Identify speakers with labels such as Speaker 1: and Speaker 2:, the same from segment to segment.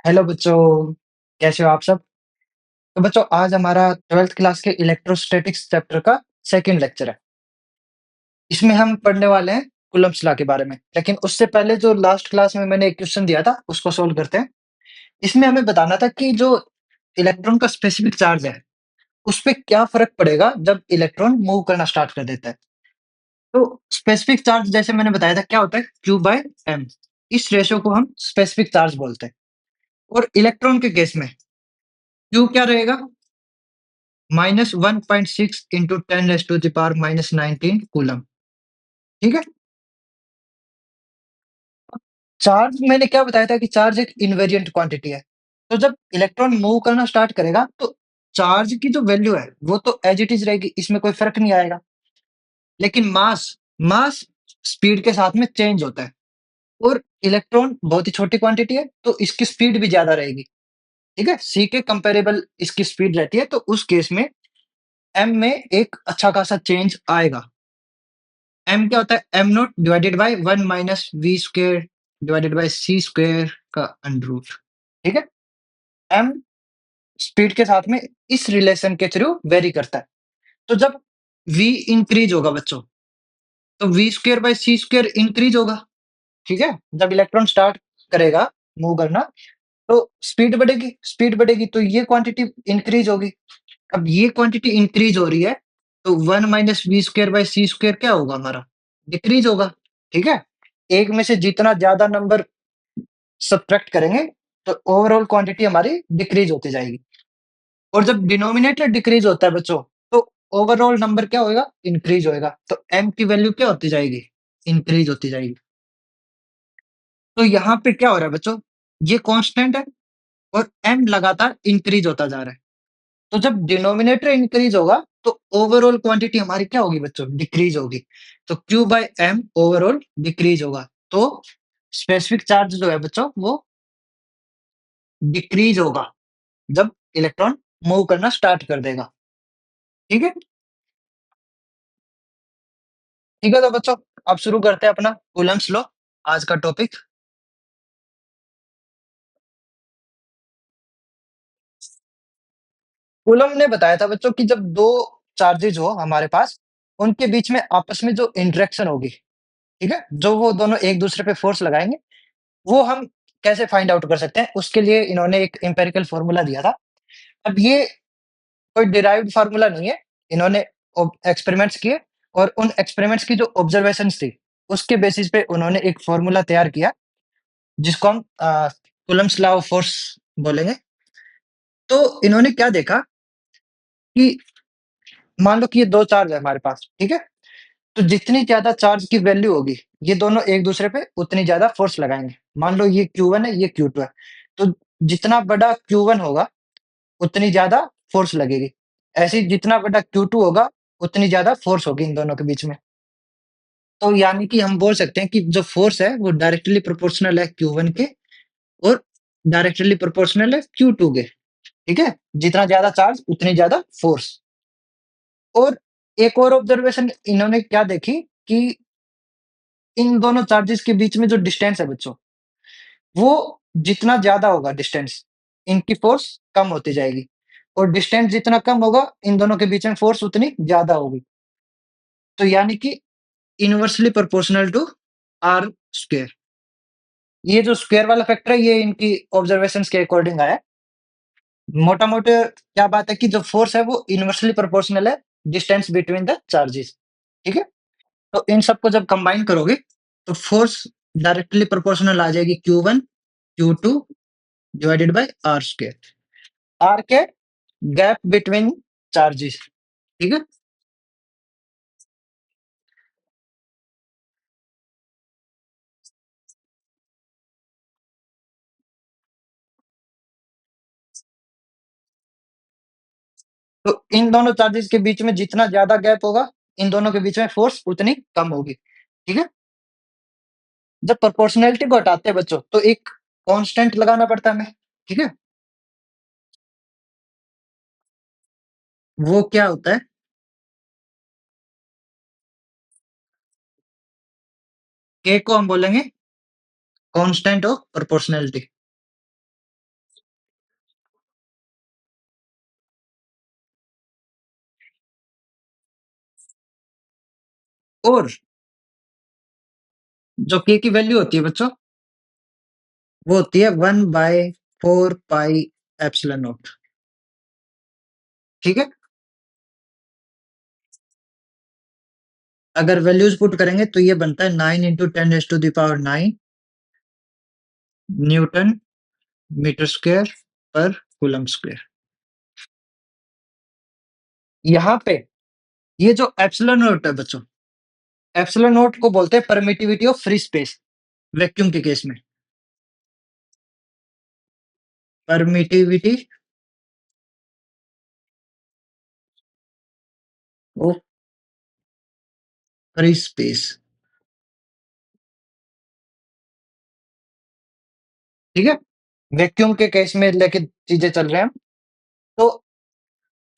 Speaker 1: Hello बच्चों, कैसे हो आप सब? तो बच्चों आज हमारा 12th क्लास के इलेक्ट्रोस्टैटिक्स चैप्टर का सेकंड लेक्चर है। इसमें हम पढ़ने वाले हैं कूलम्ब्स लॉ के बारे में। लेकिन उससे पहले जो लास्ट क्लास में मैंने एक क्वेश्चन दिया था, उसको सॉल्व करते हैं। इसमें हमें बताना था कि जो इलेक्ट्रॉन का स्पेसिफिक चार्ज है, उस पे क्या फ़र्क पड़ेगा जब इलेक्ट्रॉन मूव करना स्टार्ट कर देता है। तो स्पेसिफिक चार्ज जैसे मैंने बताया था क्या होता है Q/m। इस रेशियो को हम स्पेसिफिक चार्ज बोलते हैं। और इलेक्ट्रॉन के केस में Q क्या रहेगा? -1.6 इंटू 10⁻⁻19 कूलम। ठीक है। चार्ज मैंने क्या बताया था कि चार्ज एक इनवेरिएंट क्वांटिटी है। तो जब इलेक्ट्रॉन मूव करना स्टार्ट करेगा तो चार्ज की जो वैल्यू है वो तो एज इट इज रहेगी, इसमें कोई फर्क नहीं आएगा। लेकिन मास मास स्पीड के साथ में चेंज होता है। और इलेक्ट्रॉन बहुत ही छोटी क्वांटिटी है तो इसकी स्पीड भी ज्यादा रहेगी। ठीक है, सी के कंपेरेबल इसकी स्पीड रहती है, तो उस केस में एम में एक अच्छा खासा चेंज आएगा। एम क्या होता है? Am not divided by 1 - v² divided by c² का अंडर रूट। ठीक है। एम स्पीड के साथ में इस रिलेशन के थ्रू वेरी करता है। तो जब v इंक्रीज होगा बच्चों, तो v² बाय c² इंक्रीज होगा। ठीक है। जब इलेक्ट्रॉन स्टार्ट करेगा मूव करना, तो स्पीड बढ़ेगी तो ये क्वांटिटी इंक्रीज होगी। अब ये क्वांटिटी इंक्रीज हो रही है, तो 1 - v² बाय c² क्या होगा हमारा? डिक्रीज होगा। ठीक है। एक में से जितना ज्यादा नंबर सब्ट्रैक्ट करेंगे, तो ओवरऑल क्वांटिटी हमारी डिक्रीज होती जाएगी। और जब डिनोमिनेटर डिक्रीज होता है बच्चों, तो ओवरऑल नंबर क्या होएगा? इंक्रीज होएगा। तो एम की वैल्यू क्या होती जाएगी? इंक्रीज होती जाएगी। तो यहाँ पे क्या हो रहा है बच्चों? ये कांस्टेंट है और एम लगातार इंक्रीज होता जा रहा है। तो जब डिनोमिनेटर इंक्रीज होगा, तो ओवरऑल क्वांटिटी हमारी क्या होगी बच्चों? डिक्रीज होगी। तो Q/m ओवरऑल डिक्रीज होगा। तो स्पेसिफिक चार्ज जो है बच्चों वो डिक्रीज होगा जब इलेक्ट्रॉन मूव करना स्टार्ट कर देगा। ठीक है। ठीक है, तो बच्चों अब शुरू करते हैं अपना कूलम्ब्स लॉ, आज का टॉपिक। कूलम ने बताया था बच्चों कि जब दो चार्जेज हो हमारे पास, उनके बीच में आपस में जो इंटरेक्शन होगी, ठीक है, जो वो दोनों एक दूसरे पे फोर्स लगाएंगे, वो हम कैसे फाइंड आउट कर सकते हैं? उसके लिए इन्होंने एक एम्पिरिकल फॉर्मूला दिया था। अब ये कोई डिराइव्ड फार्मूला नहीं है। इन्होंने एक्सपेरिमेंट्स किए और उन एक्सपेरिमेंट्स की जो ऑब्जर्वेशंस थी, उसके बेसिस पे उन्होंने एक फॉर्मूला तैयार किया, जिसको हम कूलम्ब्स लॉ ऑफ फोर्स बोलेंगे। तो इन्होंने क्या देखा कि मान लो कि ये दो चार्ज है हमारे पास, ठीक है। तो जितनी ज्यादा चार्ज की वैल्यू होगी, ये दोनों एक दूसरे पे उतनी ज्यादा फोर्स लगाएंगे। मान लो ये Q1 है, ये Q2 है। तो जितना बड़ा Q1 होगा, उतनी ज्यादा फोर्स लगेगी। ऐसे ही जितना बड़ा Q2 होगा, उतनी ज्यादा फोर्स होगी इन दोनों के बीच में। तो यानी कि हम बोल सकते हैं कि जो फोर्स है वो डायरेक्टली प्रोपोर्शनल है Q1 के, और डायरेक्टली प्रोपोर्शनल है Q2 के। ठीक है। जितना ज्यादा चार्ज उतनी ज्यादा फोर्स। और एक और ऑब्जर्वेशन इन्होंने क्या देखी कि इन दोनों चार्जेस के बीच में जो डिस्टेंस है बच्चों, वो जितना ज्यादा होगा डिस्टेंस, इनकी फोर्स कम होती जाएगी। और डिस्टेंस जितना कम होगा, इन दोनों के बीच में फोर्स उतनी ज्यादा होगी। तो यानी कि inversely proportional to R square. ये जो स्क्वायर वाला फैक्टर है, ये इनकी ऑब्जर्वेशंस के अकॉर्डिंग आया है। मोटा मोटे क्या बात है कि जो फोर्स है वो इनवर्सली प्रोपोर्शनल है डिस्टेंस बिटवीन द चार्जेस। ठीक है। तो इन सबको जब कंबाइन करोगे, तो फोर्स डायरेक्टली प्रोपोर्शनल आ जाएगी Q1 Q2 divided by R square. R के गैप बिटवीन चार्जेस। ठीक है। तो इन दोनों चार्जेस के बीच में जितना ज्यादा गैप होगा, इन दोनों के बीच में फोर्स उतनी कम होगी। ठीक है। जब प्रोपोर्शनैलिटी को हटाते हैं बच्चों, तो एक कांस्टेंट लगाना पड़ता है हमें। ठीक है। वो क्या होता है? के को हम बोलेंगे कांस्टेंट ऑफ प्रोपोर्शनैलिटी। और जो k की वैल्यू होती है बच्चों, वो होती है 1/4 पाई एप्सिलॉन नॉट। ठीक है? अगर वैल्यूज़ पुट करेंगे तो ये बनता है 9 इंटू 10⁻⁹ न्यूटन मीटर स्क्वायर पर कूलम स्क्वायर। यहाँ पे ये जो एप्सिलॉन नॉट है बच्चों, एप्सिलॉन नॉट को बोलते हैं permittivity of free space vacuum के केस में। Permittivity of free space. ठीक है? वैक्यूम के केस में लेके चीजें चल रहे हैं हम। तो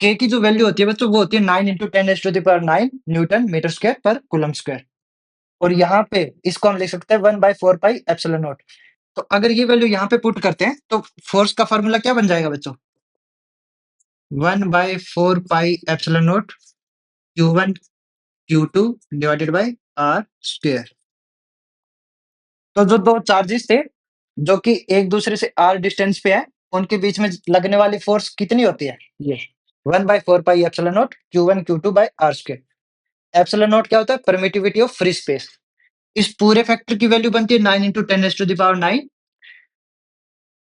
Speaker 1: के की जो वैल्यू होती है बच्चों, वो होती है 9 इंटू 10⁻⁹ न्यूटन मीटर स्क्वायर पर कूलम स्क्वायर। और यहाँ पे इसको हम लिख सकते हैं 1/4 पाई एप्सिलॉन नॉट। तो अगर ये वैल्यू यहाँ पे पुट करते हैं तो फोर्स का फॉर्मूला क्या बन जाएगा बच्चों? 1/4 pi epsilon naught Q1 Q2 divided by R square. तो जो दो चार्जेस थे जो कि एक दूसरे से आर डिस्टेंस पे है, उनके बीच में लगने वाली फोर्स कितनी होती है? ये 1/4 pi epsilon naught Q1 Q2 by R square. Epsilon naught क्या होता है? Permittivity of free space. इस पूरे फैक्टर की वैल्यू बनती है 9 इंटू 10⁻⁹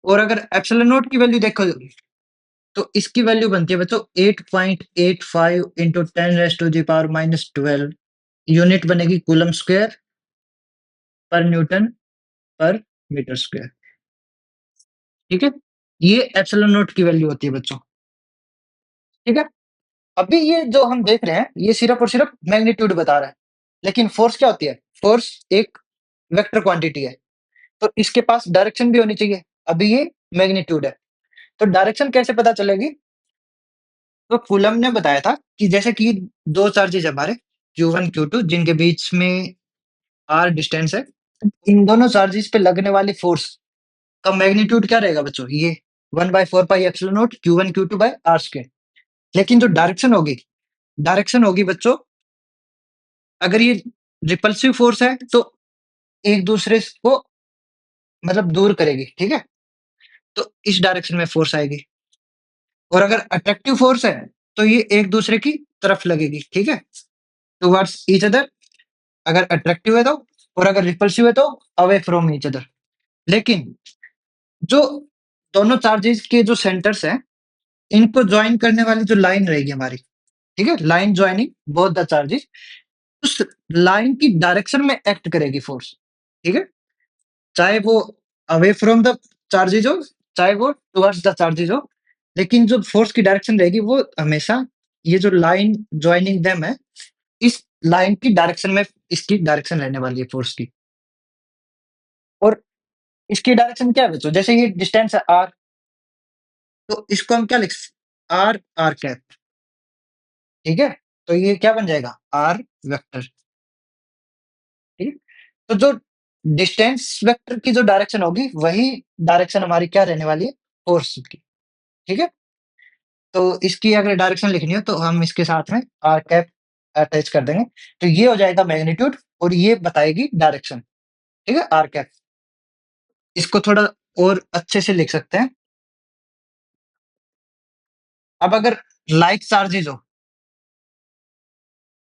Speaker 1: और अगर एप्सिलॉन नॉट की वैल्यू देखो तो इसकी वैल्यू बनती है बच्चों 8.85 इंटू 10⁻⁻12 यूनिट बनेगी कूलम स्क्वायर पर न्यूटन पर मीटर स्क्वायर। ठीक है? ये एप्सिलॉन नॉट की वैल्यू होती है बच्चों। ठीक है? अभी ये जो हम देख रहे हैं ये सिर्फ और सिर्फ मैग्नीट्यूड बता रहा है, लेकिन फोर्स क्या होती है? फोर्स एक वेक्टर क्वांटिटी है, तो इसके पास डायरेक्शन भी होनी चाहिए। अभी ये मैग्नीट्यूड है, तो डायरेक्शन कैसे पता चलेगी? तो कूलम ने बताया था कि जैसे कि दो चार्जेज हमारे Q1 Q2 जिनके बीच में r डिस्टेंस है, इन दोनों चार्जेस पे लगने वाली फोर्स का मैग्नीट्यूड क्या रहेगा बच्चों? ये 1/4 pi epsilon naught Q1 Q2 by R square. लेकिन जो डायरेक्शन होगी बच्चों, अगर ये रिपल्सिव फोर्स है तो एक दूसरे को मतलब दूर करेगी। ठीक है? तो इस डायरेक्शन में फोर्स आएगी। और अगर अट्रैक्टिव फोर्स है तो ये एक दूसरे की तरफ लगेगी। ठीक है? टुवर्ड्स ईच अदर अगर अट्रैक्टिव है तो, और अगर रिपल्सिव है तो अवे फ्रॉम ईच अदर। लेकिन जो दोनों चार्जेस के जो सेंटर्स हैं, इनको ज्वाइन करने वाली जो लाइन रहेगी हमारी, ठीक है, line joining both the charges, उस लाइन की डायरेक्शन में एक्ट करेगी फोर्स। ठीक है? चाहे वो अवे फ्रॉम द चार्जेस हो, चाहे वो टुवर्ड्स द चार्जेस हो, लेकिन जो फोर्स की डायरेक्शन रहेगी वो हमेशा ये जो लाइन ज्वाइनिंग देम है, इस लाइन की डायरेक्शन में इसकी डायरेक्शन रहने वाली है फोर्स की। और इसकी डायरेक्शन क्या है बच्चों? जैसे ये डिस्टेंस है r, तो इसको हम क्या लिख आर आर कैप। ठीक है? तो ये क्या बन जाएगा? R vector. ठीक है? तो जो डिस्टेंस वेक्टर की जो डायरेक्शन होगी वही डायरेक्शन हमारी क्या रहने वाली है? फोर्स की। ठीक है? तो इसकी अगर डायरेक्शन लिखनी हो तो हम इसके साथ में आर कैप अटैच कर देंगे। तो ये हो जाएगा मैग्नीट्यूड और ये बताएगी डायरेक्शन। ठीक है? R cap. इसको थोड़ा और अच्छे से लिख सकते हैं। अब अगर लाइक चार्जेस हो,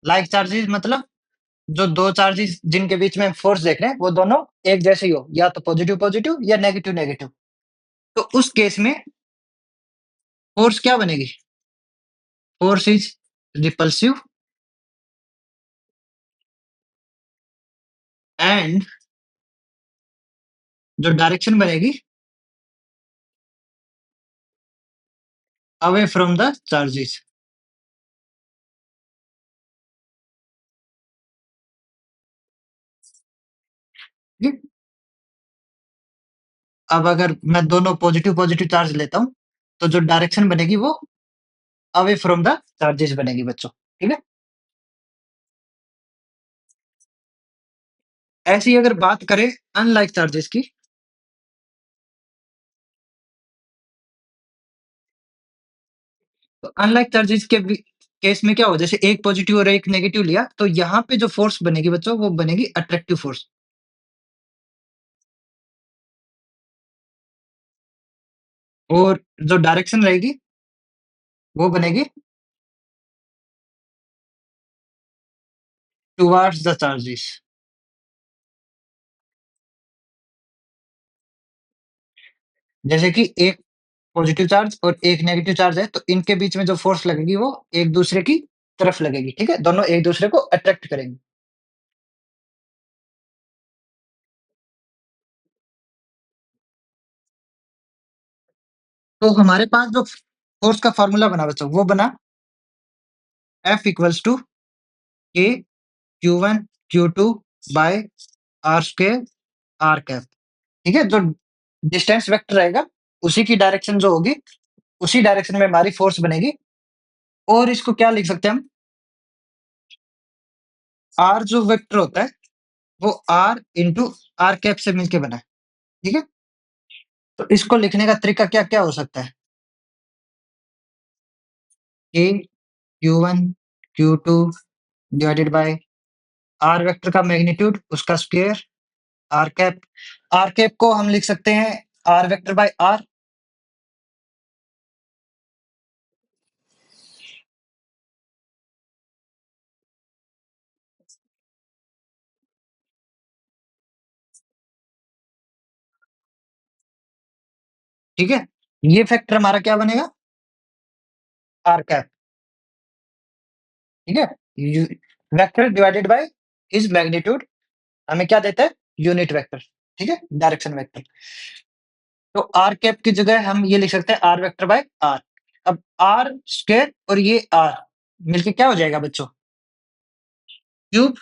Speaker 1: लाइक चार्जेस मतलब जो दो चार्जेस जिनके बीच में फोर्स देख रहे हैं वो दोनों एक जैसे ही हो, या तो पॉजिटिव पॉजिटिव या नेगेटिव नेगेटिव, तो उस केस में फोर्स क्या बनेगी? फोर्स इज रिपल्सिव एंड जो डायरेक्शन बनेगी अवे फ्रॉम द चार्जेस। अब अगर मैं दोनों पॉजिटिव पॉजिटिव चार्ज लेता हूं तो जो डायरेक्शन बनेगी वो अवे फ्रॉम द चार्जेस बनेगी बच्चों। ठीक है? ऐसी अगर बात करें अनलाइक चार्जेस की, तो अनलाइक चार्जेस के भी केस में क्या हो, जैसे एक पॉजिटिव और एक नेगेटिव लिया, तो यहाँ पे जो फ़ोर्स बनेगी बच्चों, वो बनेगी अट्रैक्टिव फ़ोर्स। और जो डायरेक्शन रहेगी, वो बनेगी टुवर्ड्स द चार्जेस। जैसे कि एक पॉजिटिव चार्ज और एक नेगेटिव चार्ज है, तो इनके बीच में जो फ़ोर्स लगेगी, वो एक-दूसरे की तरफ लगेगी, ठीक है? दोनों एक-दूसरे को अट्रैक्ट करेंगे। तो हमारे पास जो फ़ोर्स का फ़ॉर्मूला बना बच्चों, वो बना F equals to K Q1 Q2 बाय R स्क्वायर R कैप, ठीक है? जो डिस्टेंस वेक्टर रहेगा, उसी की डायरेक्शन जो होगी, उसी डायरेक्शन में हमारी फ़ोर्स बनेगी। और इसको क्या लिख सकते हैं हम? R जो वेक्टर होता है, वो R इंटू R कैप से मिलके बना है, ठीक है? तो इसको लिखने का तरीका क्या-क्या हो सकता है? K Q1 Q2 divided bye R vector का मैग्नीट्यूड, उसका square R cap. R cap को हम लिख सकते हैं R वेक्टर बाय R, ठीक है? ये फैक्टर हमारा क्या बनेगा? R कैप, ठीक है? यू वेक्टर डिवाइडेड बाय इस मैग्नीट्यूड हमें क्या देता है? यूनिट वेक्टर, ठीक है? Direction vector. तो R कैप की जगह हम ये लिख सकते हैं R वेक्टर बाय R। अब R स्क्वायर और ये R मिलके क्या हो जाएगा बच्चों? क्यूब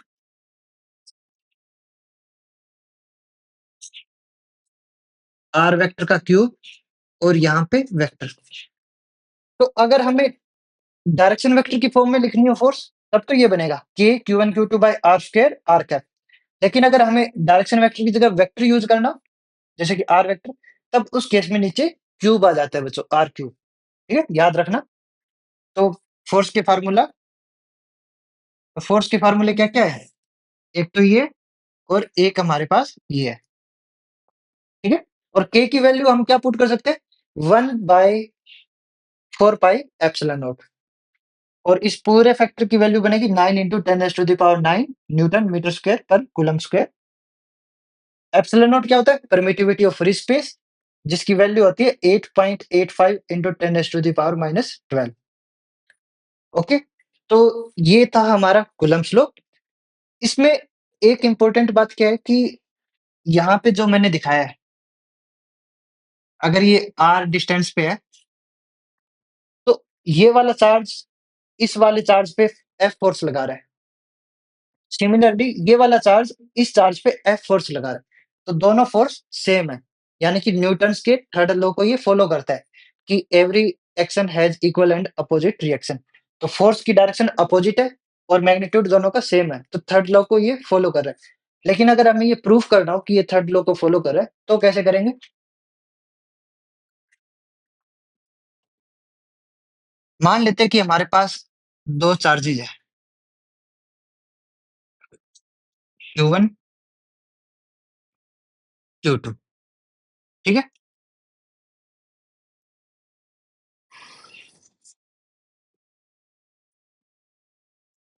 Speaker 1: R वेक्टर का क्यूब और यहाँ पे वेक्टर। तो अगर हमें डायरेक्शन वेक्टर की फॉर्म में लिखनी हो फ़ोर्स, तब तो ये बनेगा K Q1 Q2 बाय R स्क्वायर R कैप। लेकिन अगर हमें डायरेक्शन वेक्टर की जगह वेक्टर यूज़ करना, जैसे कि R वेक्टर, तब उस केस में नीचे क्यूब आ जाता है बच्चों, R क्यूब, ठीक है? याद रखना। तो फ़ोर्स के फ़ॉर्मूला फ़ोर्स के फ़ॉर्मूले क्या-क्या है? एक तो ये और एक हमारे पास ये है, ठीक है? और K की वैल्यू हम क्या पुट कर सकते हैं? 1 बाय 4 पाई एप्सिलॉन नॉट। और इस पूरे फैक्टर की वैल्यू बनेगी 9 into 10 raise to the power 9 newton meter square पर कूलम्ब स्क्वायर। एप्सिलॉन नॉट क्या होता है? परमिटिविटी ऑफ फ्री स्पेस, जिसकी वैल्यू होती है 8.85 into 10 raise to the power -12। Okay? तो ये था हमारा कूलम्ब्स लॉ। इसमें एक इम्पोर्टेंट बात क्या है कि यहाँ पे जो मैंने दिखाया है, अगर ये r डिस्टेंस पे है, तो ये वाला चार्ज इस वाले चार्ज पे F फ़ोर्स लगा रहा है। सिमिलरली ये वाला चार्ज इस चार्ज पे F फ़ोर्स लगा रहा है। तो दोनों फ़ोर्स सेम है। यानी कि न्यूटन्स के थर्ड लॉ को ये फ़ॉलो करता है कि every action has equal and opposite reaction. तो फ़ोर्स की डायरेक्शन अपोजिट है और मैग्नीट्यूड दोनों का सेम है। तो थर्ड लॉ को ये फ़ॉलो कर रहा है। लेकिन अगर हमें ये प्रूव करना हो कि ये थर्ड लॉ को फ़ॉलो कर रहा है, तो कैसे करेंगे? मान लेते हैं कि हमारे पास 2 चार्जेज़ हैं, Q1, Q2, ठीक है?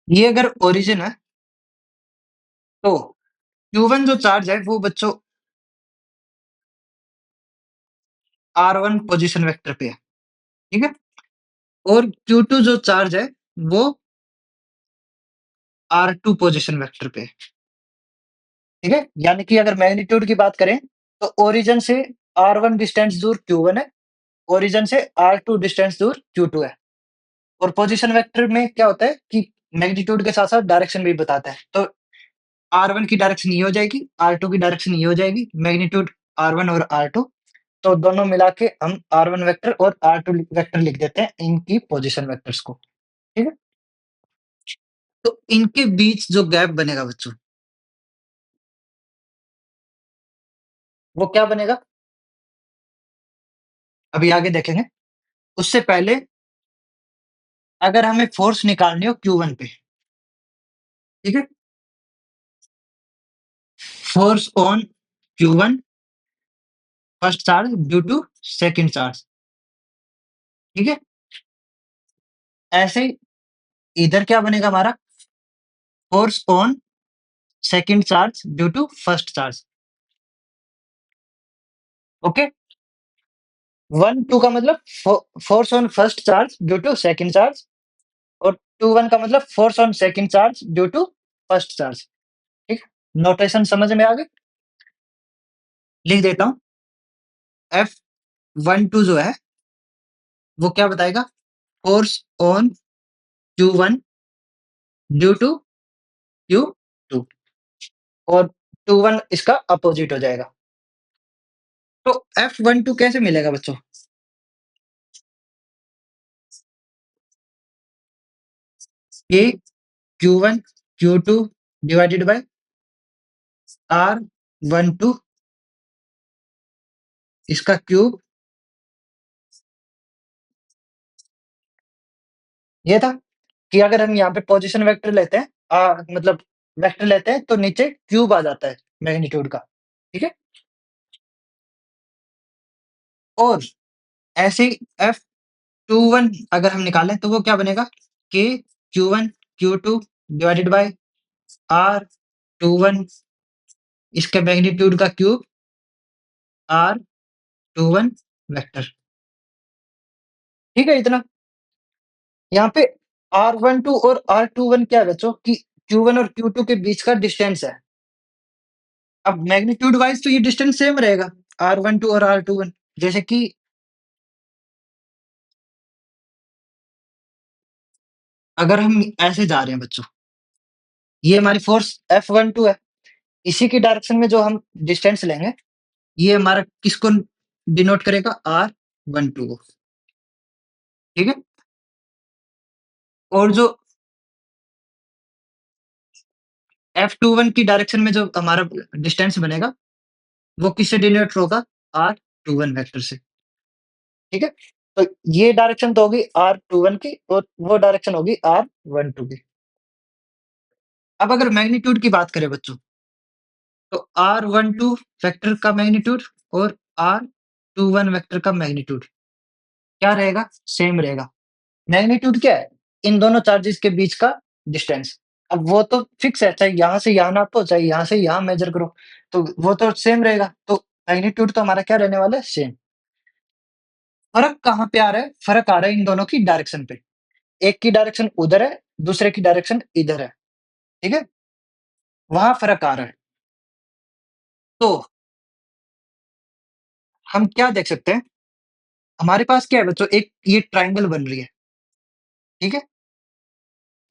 Speaker 1: ये अगर ओरिजिन है, तो Q1 जो चार्ज है वो बच्चों R1 पोजीशन वेक्टर पे है, ठीक है? और Q2 जो चार्ज है वो R2 पोजीशन वेक्टर पे है, ठीक है? यानी कि अगर मैग्नीट्यूड की बात करें, तो ओरिजिन से R1 डिस्टेंस दूर Q1 है, ओरिजिन से R2 डिस्टेंस दूर Q2 है। और पोजीशन वेक्टर में क्या होता है कि मैग्नीट्यूड के साथ-साथ डायरेक्शन भी बताता है। तो R1 की डायरेक्शन ये हो जाएगी, R2 की डायरेक्शन ये हो जाएगी, मैग्नीट्यूड R1 और R2, तो दोनों मिला के हम R1 वेक्टर और R2 वेक्टर लिख देते हैं इनकी पोजीशन वेक्टर्स को, ठीक है? तो इनके बीच जो गैप बनेगा बच्चों, वो क्या बनेगा? अभी आगे देखेंगे। उससे पहले अगर हमें फ़ोर्स निकालनी हो Q1 पे, ठीक है? Force on Q1 first charge due to second charge, ठीक है? ऐसे ही इधर क्या बनेगा हमारा? Force on second charge due to first charge, okay? 1, 2 का मतलब force on first charge due to second charge और 2, 1 का मतलब force on second charge due to first charge, ठीक? नोटेशन समझ में आ गई? लिख देता हूँ, F12 जो है, वो क्या बताएगा? Force on Q1 due to Q2 और 2, 1 इसका अपोज़िट हो जाएगा। तो F12 कैसे मिलेगा बच्चों? ये Q1 Q2 divided by R12 इसका क्यूब, ये था कि अगर हम यहाँ पे पोज़ीशन वेक्टर लेते हैं मतलब वेक्टर लेते हैं तो नीचे क्यूब आ जाता है मैग्नीट्यूड का, ठीक है? और ऐसे ही F21 अगर हम निकालें तो वो क्या बनेगा? K Q1 Q2 divided bye R21 इसके मैग्नीट्यूड का क्यूब R21 वेक्टर, ठीक है इतना? यहाँ पे R12 और R21 क्या है बच्चों कि Q1 और Q2 के बीच का डिस्टेंस है। अब मैग्नीट्यूड वाइज़ तो ये डिस्टेंस सेम रहेगा, R12 और R21 जैसे कि अगर हम ऐसे जा रहे हैं बच्चों, ये हमारी फ़ोर्स F12 है, इसी की डायरेक्शन में जो हम डिस्टेंस लेंगे, ये हमारा किसको डिनोट करेगा? R12 को, ठीक है? और जो F21 की डायरेक्शन में जो हमारा डिस्टेंस बनेगा, वो किससे डिनोट होगा? R21 वेक्टर से, ठीक है? तो ये डायरेक्शन तो होगी R21 की और वो डायरेक्शन होगी R12 की। अब अगर मैग्नीट्यूड की बात करें बच्चों, तो R12 वेक्टर का मैग्नीट्यूड और R21 वेक्टर का मैग्नीट्यूड क्या रहेगा? सेम रहेगा। मैग्नीट्यूड क्या है? इन दोनों चार्जेस के बीच का डिस्टेंस। अब वो तो फिक्स है, चाहे यहाँ से यहाँ नापो, चाहे यहाँ से यहाँ मेज़र करो, तो वो तो सेम रहेगा। तो मैग्नीट्यूड तो हमारा क्या रहने वाला है? सेम। फ़र्क कहाँ पे आ रहा है? फ़र्क आ रहा है इन दोनों की डायरेक्शन पे। एक की डायरेक्शन उधर है, दूसरे की डायरेक्शन इधर है, ठीक है? वहाँ फ़र्क आ रहा है। तो हम क्या देख सकते हैं? हमारे पास क्या है बच्चों? एक ये ट्रायंगल बन रही है, ठीक है?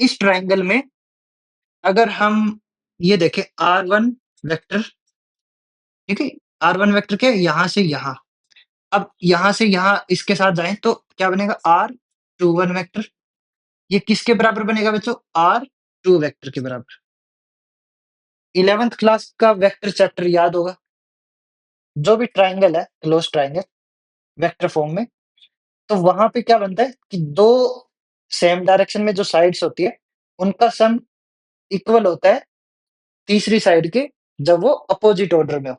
Speaker 1: इस ट्रायंगल में अगर हम ये देखें R1 वेक्टर, ठीक है? R1 वेक्टर क्या है? यहाँ से यहाँ। अब यहाँ से यहाँ इसके साथ जाएँ तो क्या बनेगा? R21 vector. ये किसके बराबर बनेगा बच्चों? R2 वेक्टर के बराबर। 11th क्लास का वेक्टर चैप्टर याद होगा। जो भी ट्रायंगल है, क्लोज़ ट्रायंगल वेक्टर फॉर्म में, तो वहाँ पे क्या बनता है कि 2 सेम डायरेक्शन में जो साइड्स होती है, उनका सम इक्वल होता है तीसरी साइड के जब वो अपोज़िट ऑर्डर में हो,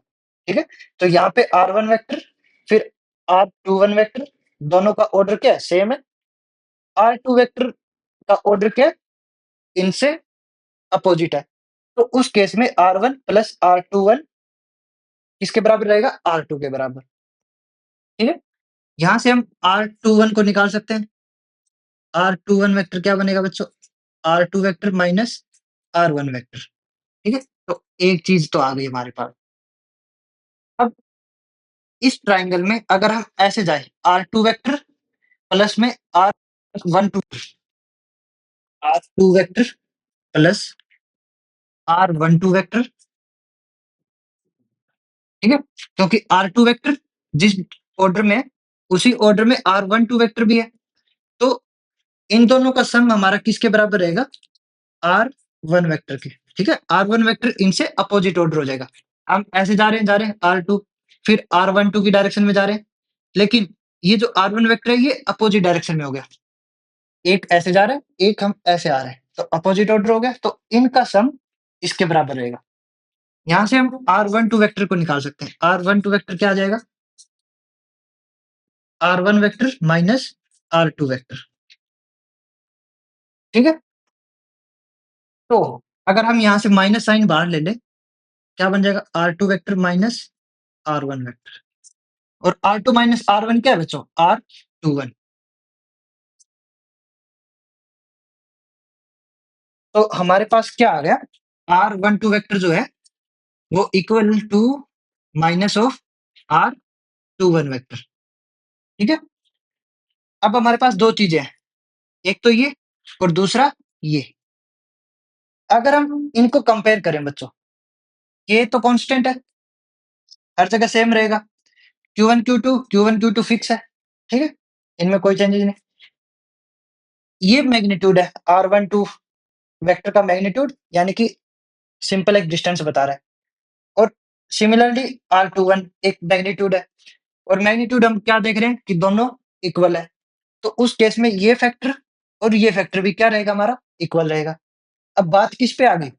Speaker 1: ठीक है? तो यहाँ पे R1 वेक्टर फिर R21 वेक्टर दोनों का ऑर्डर क्या है? सेम है। R2 वेक्टर का ऑर्डर क्या है? इनसे अपोज़िट है। तो उस केस में R1 प्लस R21 किसके बराबर रहेगा? R2 के बराबर, ठीक है? यहाँ से हम R21 को निकाल सकते हैं। R21 वेक्टर क्या बनेगा बच्चों? R2 vector minus R1 vector, ठीक है? तो एक चीज़ तो आ गई हमारे पास। अब इस ट्रायंगल में अगर हम ऐसे जाएँ R2 वेक्टर प्लस में R12 R2 vector plus R12 vector, ठीक है? क्योंकि R2 वेक्टर जिस ऑर्डर में है, उसी ऑर्डर में R12 वेक्टर भी है। तो इन दोनों का सम हमारा किसके बराबर रहेगा? R1 वेक्टर के, ठीक है? R1 वेक्टर इनसे अपोज़िट ऑर्डर हो जाएगा। हम ऐसे जा रहे हैं R2 फिर R12 की डायरेक्शन में जा रहे हैं। लेकिन ये जो R1 वेक्टर है ये अपोज़िट डायरेक्शन में हो गया। एक ऐसे जा रहा है, एक हम ऐसे आ रहे हैं, तो अपोजिट ऑर्डर हो गया, तो इनका सम इसके बराबर रहेगा। यहाँ से हम R12 वेक्टर को निकाल सकते हैं। R12 वेक्टर क्या आ जाएगा? R1 vector minus R2 vector, ठीक है? तो अगर हम यहाँ से माइनस साइन बाहर ले लें, क्या बन जाएगा? R2 vector minus R1 vector, और R2 माइनस R1 क्या है बच्चों? R21। तो हमारे पास क्या आ गया? R12 वेक्टर जो है वो equal to minus of R21 vector, ठीक है? अब हमारे पास 2 चीज़ें हैं, एक तो ये और दूसरा ये। अगर हम इनको कंपेयर करें बच्चों, ये तो कांस्टेंट है, हर जगह सेम रहेगा। Q1 Q2 फिक्स है, ठीक है? इनमें कोई चेंजेस नहीं। ये मैग्नीट्यूड है R12 वेक्टर का मैग्नीट्यूड, यानी कि सिंपल एक डिस्टेंस बता रहा है, और सिमिलरली R21 एक मैग्नीट्यूड है, और मैग्नीट्यूड हम क्या देख रहे हैं कि दोनों इक्वल है। तो उस केस में ये फैक्टर और ये फैक्टर भी क्या रहेगा? हमारा इक्वल रहेगा। अब बात किस पे आ गई?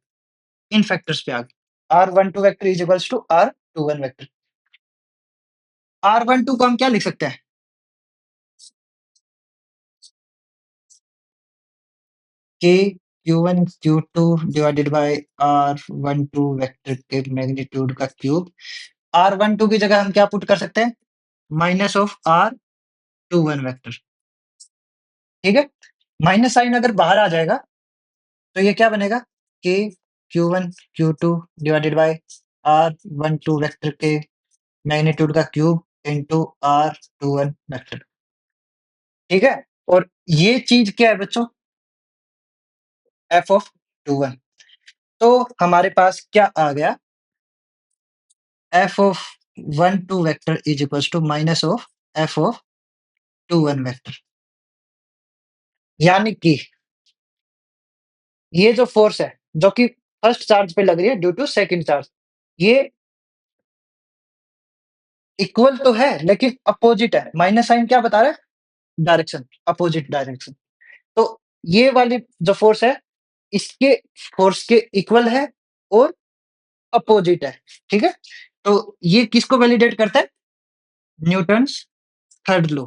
Speaker 1: इन फैक्टर्स पे आ गई। R12 vector is equals to R21 vector. R12 को हम क्या लिख सकते हैं? कि Q1 Q2 divided by R12 vector के मैग्नीट्यूड का क्यूब। R12 की जगह हम क्या पुट कर सकते हैं? माइनस ऑफ R21 वेक्टर, ठीक है? माइनस साइन अगर बाहर आ जाएगा तो ये क्या बनेगा? कि Q1 Q2 divided by R12 vector के मैग्नीट्यूड का क्यूब इंटू R21 वेक्टर, ठीक है? और ये चीज क्या है बच्चों? F of 21। तो हमारे पास क्या आ गया? F of 12 vector is equals to minus of F of 21 vector, यानी कि ये जो फोर्स है जो कि फर्स्ट चार्ज पे लग रही है ड्यू टू सेकंड चार्ज, ये इक्वल तो है लेकिन अपोजिट है। माइनस साइन क्या बता रहा है? Direction, opposite direction. तो ये वाली जो फोर्स है इसके फोर्स के इक्वल है और अपोजिट है, ठीक है? तो ये किसको वैलिडेट करता है? Newton's third law.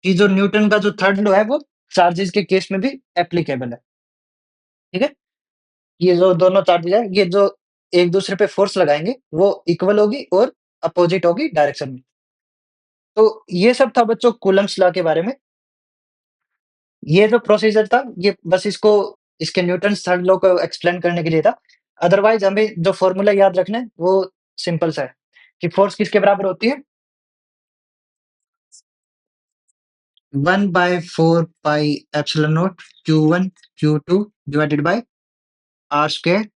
Speaker 1: कि जो न्यूटन का जो थर्ड लॉ है वो चार्जेस के केस में भी एप्लीकेबल है, ठीक है? ये जो दोनों चार्जेस है, ये जो एक दूसरे पे फोर्स लगाएंगे वो इक्वल होगी और अपोजिट होगी डायरेक्शन में। तो ये सब था बच्चों कूलम्ब्स लॉ के बारे में। ये जो प्रोसीजर था ये बस इसको इसके न्यूटन्स थर्ड लॉ को एक्सप्लेन करने के लिए था। अदरवाइज हमें जो फॉर्मूला याद रखना है वो सिंपल सा है कि फोर्स किसके बराबर होती है? 1/4 pi epsilon naught Q1 Q2 divided by R square,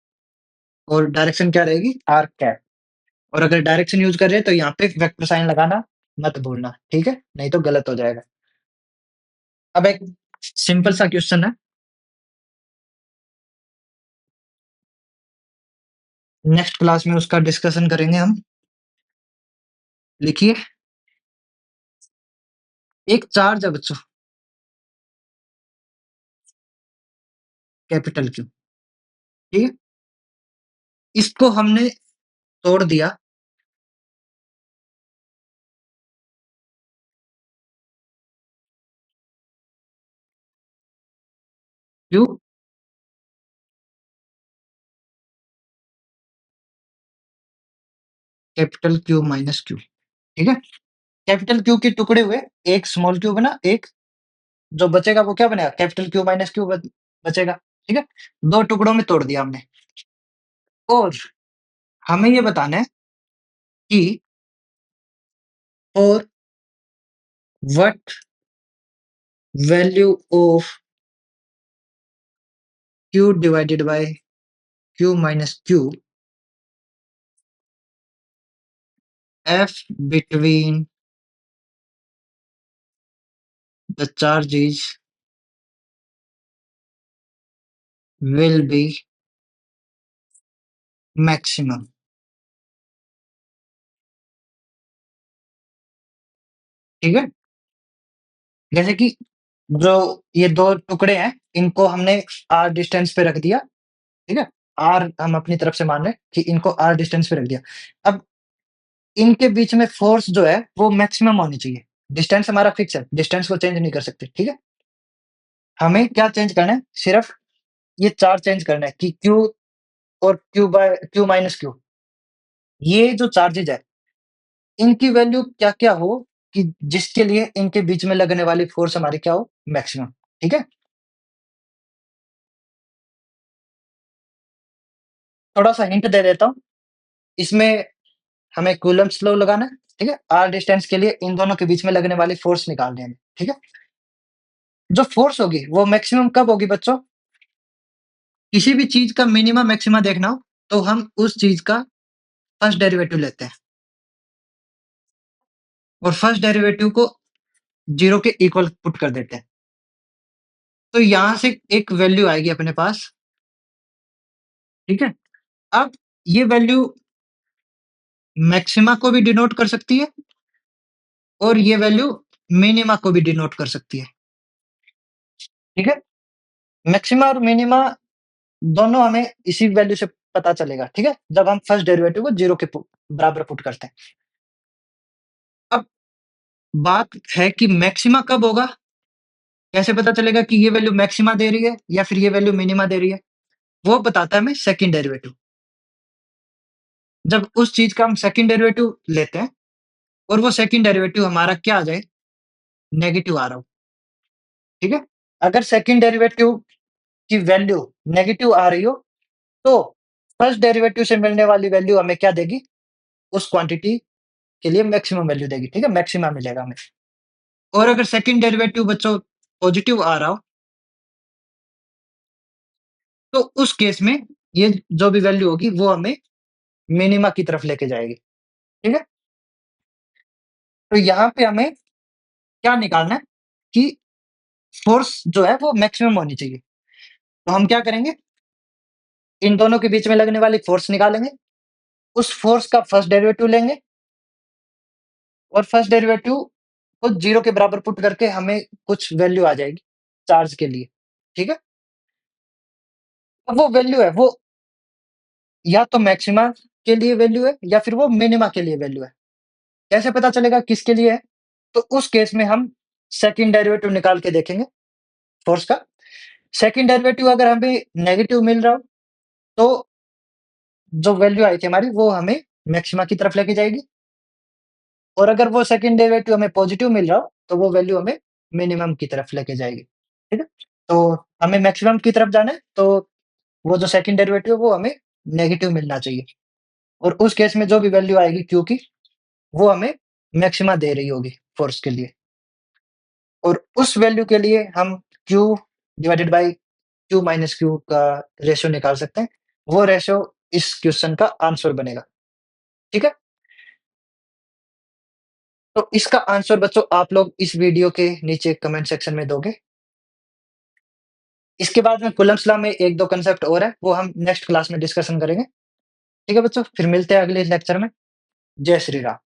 Speaker 1: और डायरेक्शन क्या रहेगी? R cap. और अगर डायरेक्शन यूज कर रहे हैं तो यहाँ पे वेक्टर साइन लगाना मत भूलना, ठीक है? नहीं तो गलत हो जाएगा। अब एक सिंपल सा क्वेश्चन है, नेक्स्ट क्लास में उसका डिस्कशन करेंगे हम। लिखिए, एक चार्ज है बच्चों, कैपिटल क्यू, ठीक है? इसको हमने तोड़ दिया, Q capital Q minus Q, ठीक है? कैपिटल क्यू के टुकड़े हुए, एक स्मॉल क्यू बना, एक जो बचेगा वो क्या बनेगा? कैपिटल क्यू माइनस क्यू बचेगा, ठीक है? दो टुकड़ों में तोड़ दिया हमने, और हमें ये बताना है कि for what value of Q divided by Q minus Q F between the charges will be maximum, ठीक है? जैसे कि जो ये 2 टुकड़े हैं, इनको हमने r डिस्टेंस पे रख दिया, ठीक है? r हम अपनी तरफ से मान रहे हैं कि इनको r डिस्टेंस पे रख दिया। अब इनके बीच में फ़ोर्स जो है, वो मैक्सिमम होनी चाहिए। डिस्टेंस हमारा फिक्स है, डिस्टेंस को चेंज नहीं कर सकते, ठीक है? हमें क्या चेंज करना है, सिर्फ़ ये 4 चेंज करना है कि Q और Q माइनस Q, ये जो चार्जेज़ है, इनकी वैल्यू क्या-क्या हो कि जिसके लिए इनके बीच में लगने वाली फ़ोर्स हमारी क्या हो, मैक्सिमम, ठीक है? थोड़ा-सा हिंट दे देता हूँ, इसमें हमें कूलम्ब्स लॉ लगाना है, ठीक है? r डिस्टेंस के लिए इन दोनों के बीच में लगने वाली फ़ोर्स निकालनी है हमें, ठीक है? जो फ़ोर्स होगी, वो मैक्सिमम कब होगी बच्चों? किसी भी चीज़ का मिनिमम मैक्सिमा देखना हो, तो हम उस चीज़ का फर्स्ट डेरिवेटिव लेते हैं और फर्स्ट डेरिवेटिव को 0 के इक्वल पुट कर देते हैं। तो यहाँ से एक वैल्यू आएगी अपने पास, ठीक है? अब ये वैल्यू मैक्सिमा को भी डिनोट कर सकती है और ये वैल्यू मिनिमा को भी डिनोट कर सकती है, ठीक है? मैक्सिमा और मिनिमा दोनों हमें इसी वैल्यू से पता चलेगा, ठीक है? जब हम फर्स्ट डेरिवेटिव को 0 के बराबर पुट करते हैं। अब बात है कि मैक्सिमा कब होगा? कैसे पता चलेगा कि ये वैल्यू मैक्सिमा दे रही है या फिर ये वैल्यू मिनिमा दे रही है? वो बताता है हमें सेकंड डेरिवेटिव। जब उस चीज़ का हम सेकंड डेरिवेटिव लेते हैं और वो सेकंड डेरिवेटिव हमारा क्या आ जाए? नेगेटिव आ रहा हो, ठीक है? अगर सेकंड डेरिवेटिव की वैल्यू नेगेटिव आ रही हो, तो फर्स्ट डेरिवेटिव से मिलने वाली वैल्यू हमें क्या देगी? उस क्वांटिटी के लिए मैक्सिमम वैल्यू देगी, ठीक है? मैक्सिमा मिलेगा हमें। और अगर सेकंड डेरिवेटिव बच्चों पॉजिटिव आ रहा हो, तो उस केस में ये जो भी वैल्यू होगी वो हमें मिनिमा की तरफ लेके जाएगी, ठीक है? तो यहाँ पे हमें क्या निकालना है कि फ़ोर्स जो है वो मैक्सिमम होनी चाहिए। तो हम क्या करेंगे? इन दोनों के बीच में लगने वाली फ़ोर्स निकालेंगे, उस फ़ोर्स का फर्स्ट डेरिवेटिव लेंगे और फर्स्ट डेरिवेटिव को 0 के बराबर पुट करके हमें कुछ वैल्यू आ जाएगी चार्ज के लिए, ठीक है? अब वो वैल्यू है, वो या तो मैक्सिमा के लिए वैल्यू है या फिर वो मिनिमा के लिए वैल्यू है। कैसे पता चलेगा किसके लिए है? तो उस केस में हम सेकंड डेरिवेटिव निकाल के देखेंगे फ़ोर्स का। सेकंड डेरिवेटिव अगर हमें नेगेटिव मिल रहा हो, तो जो वैल्यू आई थी हमारी वो हमें मैक्सिमा की तरफ लेके जाएगी और अगर वो सेकंड डेरिवेटिव हमें पॉजिटिव मिल रहा हो, तो वो वैल्यू हमें मिनिमम की तरफ लेके जाएगी, ठीक है? तो हमें मैक्सिमम की तरफ जाना है, तो वो जो सेकंड डेरिवेटिव है वो हमें नेगेटिव मिलना चाहिए और उस केस में जो भी वैल्यू आएगी Q की, वो हमें मैक्सिमा दे रही होगी फ़ोर्स के लिए और उस वैल्यू के लिए हम Q divided by Q minus Q का रेशियो निकाल सकते हैं। वो रेशियो इस क्वेश्चन का आंसर बनेगा, ठीक है? तो इसका आंसर बच्चों आप लोग इस वीडियो के नीचे कमेंट सेक्शन में दोगे। इसके बाद में कूलम्ब्स लॉ में 1-2 कांसेप्ट और है, वो हम नेक्स्ट क्लास में डिस्कशन करेंगे। ठीक है बच्चों, फिर मिलते हैं अगले लेक्चर में। जय श्री राम।